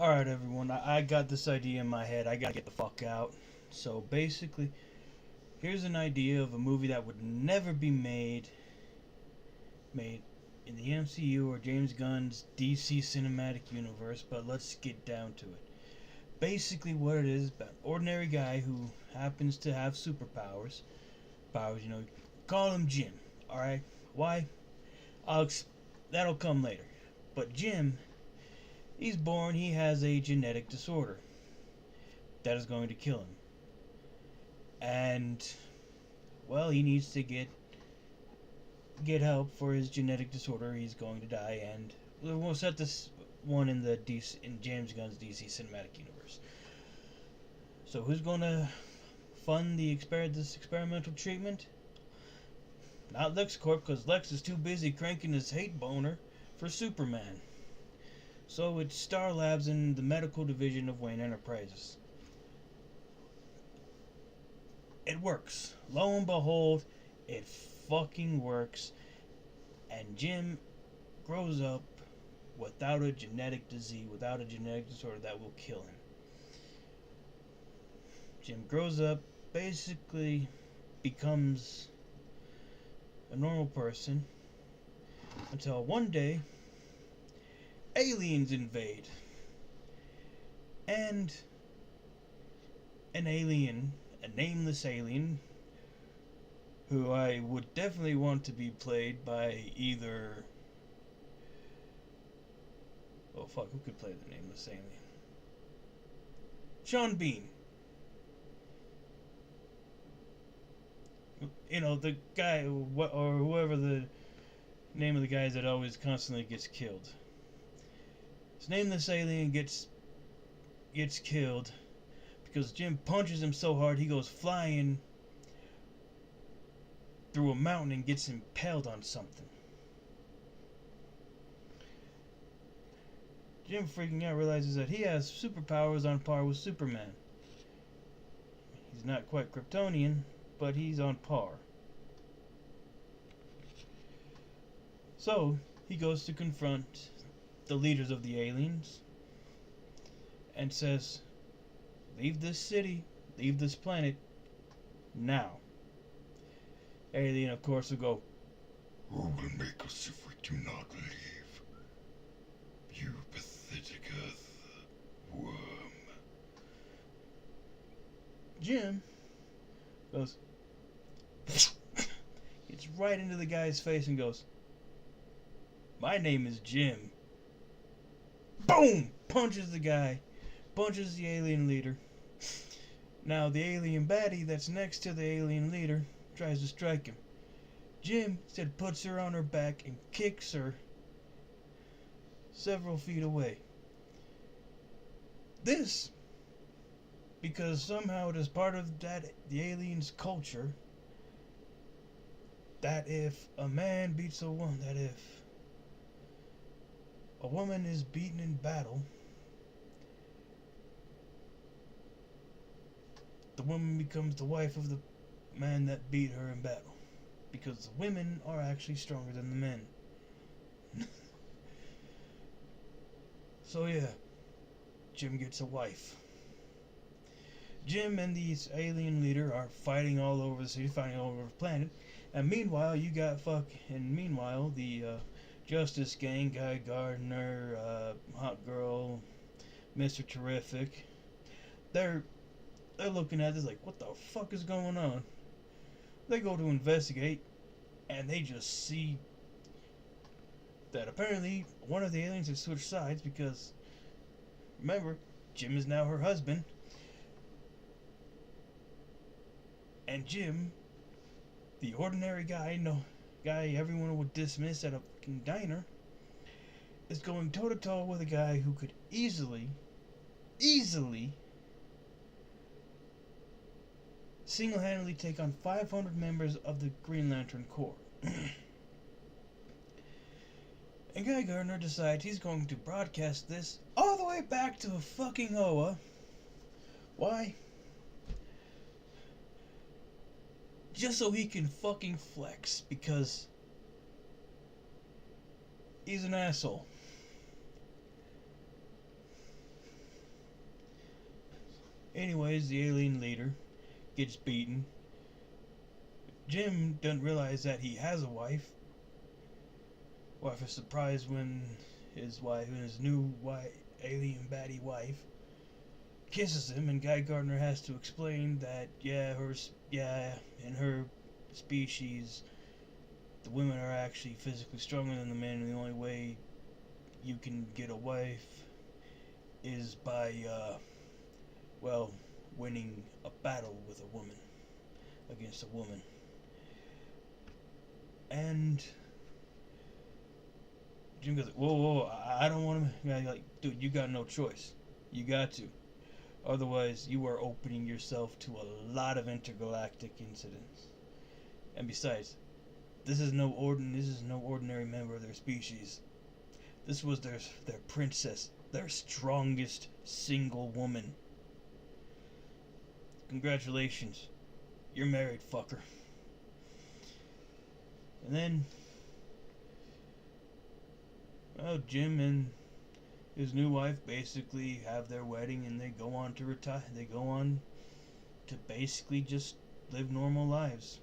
Alright, everyone, I got this idea in my head. I gotta get the fuck out. So basically, here's an idea of a movie that would never be made in the MCU or James Gunn's DC cinematic universe, but let's get down to it. Basically, what it is about an ordinary guy who happens to have superpowers. Call him Jim, alright? Why? That'll come later. But Jim, he's born, he has a genetic disorder that is going to kill him. And, well, he needs to get help for his genetic disorder. He's going to die, and we'll set this one in James Gunn's DC cinematic universe. So who's going to fund this experimental treatment? Not LexCorp, because Lex is too busy cranking his hate boner for Superman. So it's Star Labs in the medical division of Wayne Enterprises. It works. Lo and behold, it fucking works. And Jim grows up without a genetic disease, without a genetic disorder that will kill him. Jim grows up, basically becomes a normal person, until one day aliens invade, and a nameless alien, who I would definitely want to be played by either, oh fuck, who could play the nameless alien? Sean Bean. You know, the guy, or whoever the name of the guy is that always constantly gets killed. This nameless alien gets killed because Jim punches him so hard he goes flying through a mountain and gets impaled on something. Jim, freaking out, realizes that he has superpowers on par with Superman. He's not quite Kryptonian, but he's on par. So he goes to confront the leaders of the aliens and says, "Leave this city, leave this planet, now." Alien, of course, will go, "Who will make us if we do not leave? You pathetic earth worm." Jim goes, gets right into the guy's face and goes, "My name is Jim." Boom! Punches the guy. Punches the alien leader. Now the alien baddie that's next to the alien leader tries to strike him. Jim instead puts her on her back and kicks her several feet away. This because somehow it is part of the alien's culture that if a man beats a woman, that if a woman is beaten in battle, the woman becomes the wife of the man that beat her in battle, because the women are actually stronger than the men. So yeah, Jim gets a wife. Jim and the alien leader are fighting all over the city, fighting all over the planet, and meanwhile the Justice Gang, Guy Gardner, Hot Girl, Mr. Terrific, they're looking at this like, what the fuck is going on? They go to investigate, and they just see that apparently one of the aliens has switched sides, because remember, Jim is now her husband, and Jim, the ordinary guy everyone would dismiss at a fucking diner, is going toe to toe with a guy who could easily single-handedly take on 500 members of the Green Lantern Corps. And Guy Gardner decides he's going to broadcast this all the way back to fucking Oa. Why? Just so he can fucking flex, because he's an asshole. Anyways, the alien leader gets beaten. Jim doesn't realize that he has a wife. Wife is surprised when his new alien baddie wife, kisses him, and Guy Gardner has to explain that in her species, the women are actually physically stronger than the men, and the only way you can get a wife is by winning a battle with a woman against a woman. And Jim goes, whoa, whoa, I don't want to. Like, dude, you got no choice. You got to. Otherwise, you are opening yourself to a lot of intergalactic incidents. And besides, this is no ordinary member of their species. This was their princess, their strongest single woman. Congratulations, you're married, fucker. And then, Jim and his new wife basically have their wedding, and they go on to retire. They go on to basically just live normal lives.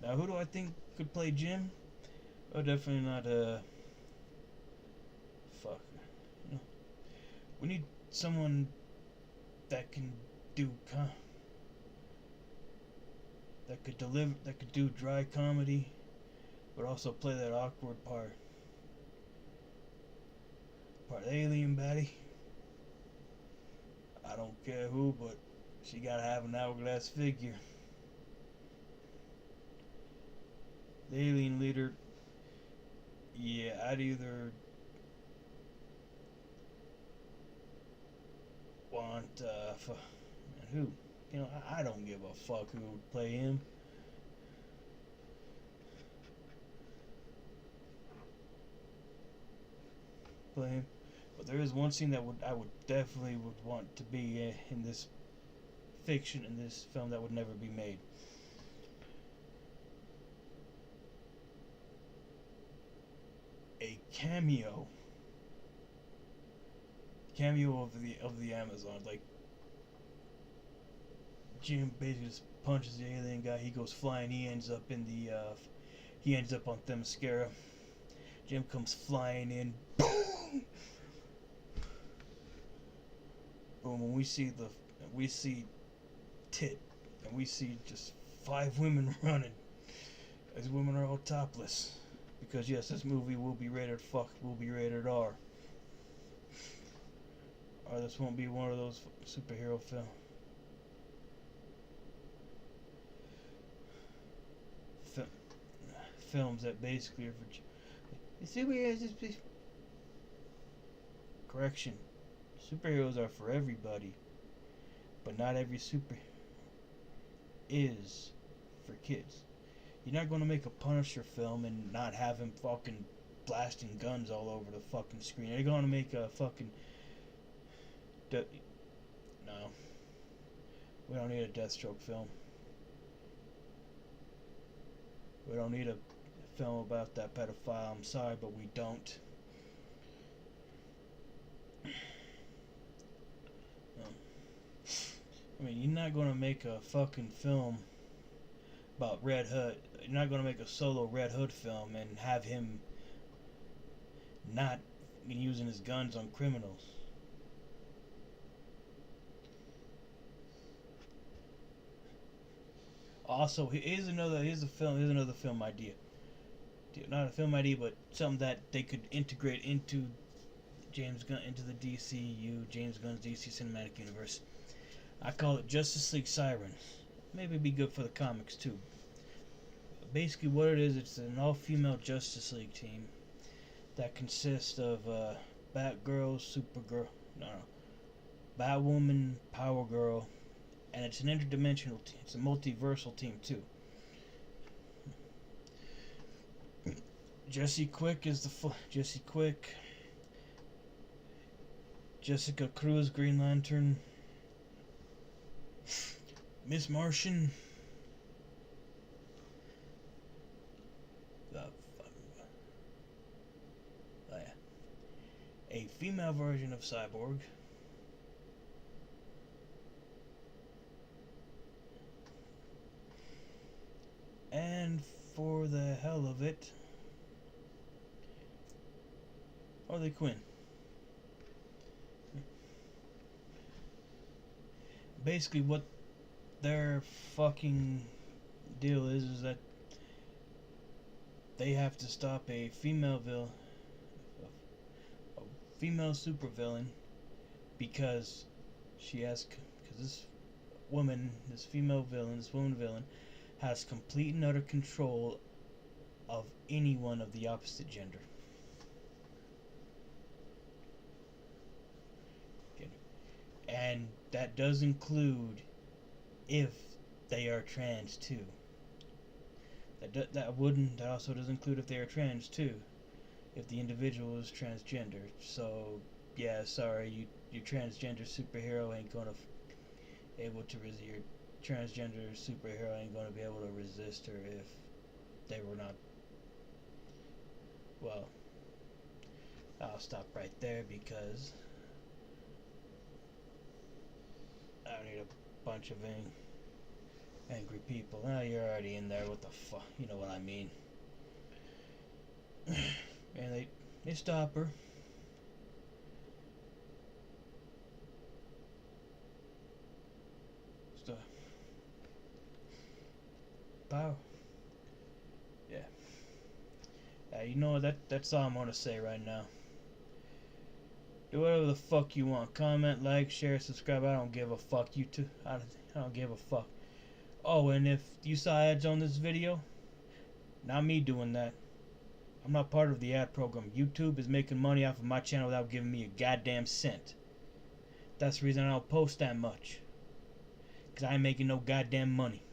Now, who do I think could play Jim? Oh, definitely not fuck. You know, we need someone that can do that could do dry comedy, but also play that awkward part alien baddie. I don't care who, but she gotta have an hourglass figure. The alien leader, yeah, I'd either want who? You know, I don't give a fuck who would play him. Play him. But there is one scene that I would definitely would want to be in this fiction, in this film, that would never be made. A cameo of the Amazon. Like, Jim basically just punches the alien guy. He goes flying. He ends up on Themyscira. Jim comes flying in. Boom! Boom! And we see tit, and we see just 5 women running. These women are all topless, because yes, this movie will be rated R. Or this won't be one of those superhero films that basically are for superheroes. Correction, superheroes are for everybody, but not every super is for kids. You're not going to make a Punisher film and not have him fucking blasting guns all over the fucking screen. You're going to make a fucking no. We don't need a Deathstroke film. We don't need a film about that pedophile. I'm sorry, but we don't. I mean, you're not going to make a fucking film about Red Hood. You're not going to make a solo Red Hood film and have him not using his guns on criminals. Also, here's another film idea. Not a film idea, but something that they could integrate into into the DCU, James Gunn's DC Cinematic Universe. I call it Justice League Sirens. Maybe it'd be good for the comics too. Basically, what it is, it's an all-female Justice League team that consists of Batgirl, Supergirl, Batwoman, Power Girl, and it's an interdimensional team. It's a multiversal team too. Jessica Quick, Jessica Cruz, Green Lantern, Miss Martian, female version of Cyborg. And for the hell of it, Harley Quinn. Basically, what their fucking deal is that they have to stop a female supervillain because this woman villain has complete and utter control of anyone of the opposite gender. And that does include if they are trans too. That also does include if they are trans too. If the individual is transgender. So yeah, sorry, your transgender superhero ain't gonna your transgender superhero ain't gonna be able to resist her if they were not. Well, I'll stop right there because I don't need a bunch of angry people. Oh, you're already in there. What the fuck? You know what I mean. And they stop her. Stop. Power. Yeah. You know that's all I'm gonna say right now. Do whatever the fuck you want. Comment, like, share, subscribe. I don't give a fuck. You too. I don't give a fuck. Oh, and if you saw ads on this video, not me doing that. I'm not part of the ad program. YouTube is making money off of my channel without giving me a goddamn cent. That's the reason I don't post that much. Because I ain't making no goddamn money.